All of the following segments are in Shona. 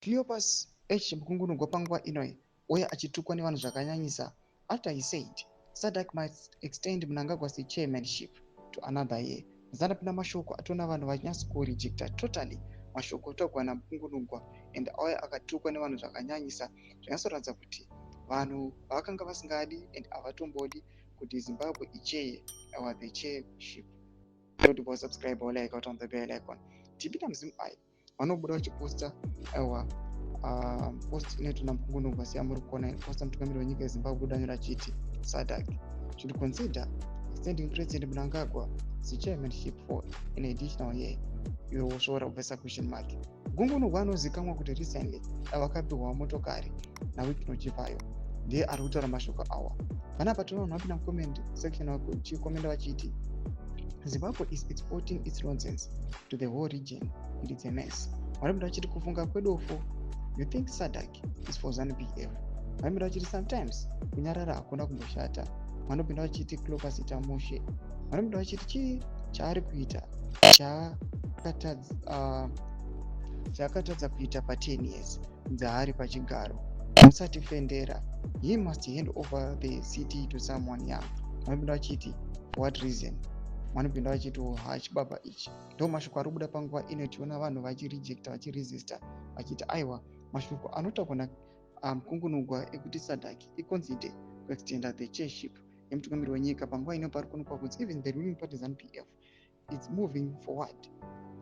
Cleopas H. Mkungunugwa panguva inoi uye achitukwa nevanhu zvakanyanyisa. After he said SADC might extend Mnangagwa's chairmanship to another year. Zanapinda mashoko atona vanhu vachinyaso kurejecta totally mashoko otogwa naMkungunugwa and auya akatukwa nevanhu zvakanyanyisa zvinyasoratidza kuti vanhu vakanga vasingadi and havatombodi kuti Zimbabwe icheye the chairship. Don't forget subscribe or like out on the bell icon. Tipita mzimu ai vanobuda vachiposta post inoitwa naMkungunugwa seya muri kuona posta mutungamiri wenyika yeZimbabwe udanyora achiti SADC should consider extending President Mnangagwa the chairmanship for an additional year. Iwe wosvora kubvesa question mark. Mkungunugwa anozikamwa kuti recently vakapiwa motokari naWikino Chivayo ndiye ari kutaura mashoko awa. Panapa tinoona vanhu vapinda mucomment section vachikomenda vachiti Zimbabwe is exporting its nonsense to the whole region and it's a mess. Vanopinda vachiti kufunga kwedofo. You think SADC is for ZANU-PF? Vanopinda vachiti sometimes kunyarara hakuna kumboshata. Vanopinda vachiti Cleopas Itamushe. Vanopinda vachiti chii chaari kuita chaakatadza kuita pa10 years dzaari pachigaro. Musatifendera. He must hand over the city to someone young. Vanopinda vachiti for what reason? Vanopinda vachiti hachibaba ichi. Ndo mashoko ari kubuda panguva ino tiona vanhu vachirejecta vachiresista vachiti aiwa mashoko anotaurwa naMkungunugwa ekuti SADC iconsider kuextenda the chairship yemutungamiri wenyika panguva ino pari kuonekwa kuti even the ruling party ZANU-PF it's moving forward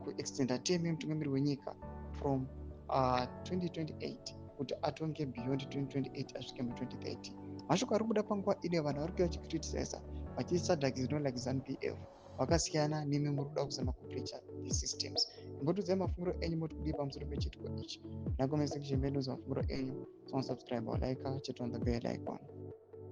kuextenda term yemutungamiri wenyika from 2028 kuti atonge beyond 2028 asvike mu2030. Mashoko ari kubuda panguva ino vanhu vari kuuya vachicriticize vachiti SADC is not like ZANU-PF. Vakasiyana nemi muri kuda kuzama kupreacha the systems. Mbotudzai mafungiro enyu moti kudii pamusoro pechitiko ichi. Nakomesa kuchembedza mafungiro enyu. Subscribe or like, check on the bell icon.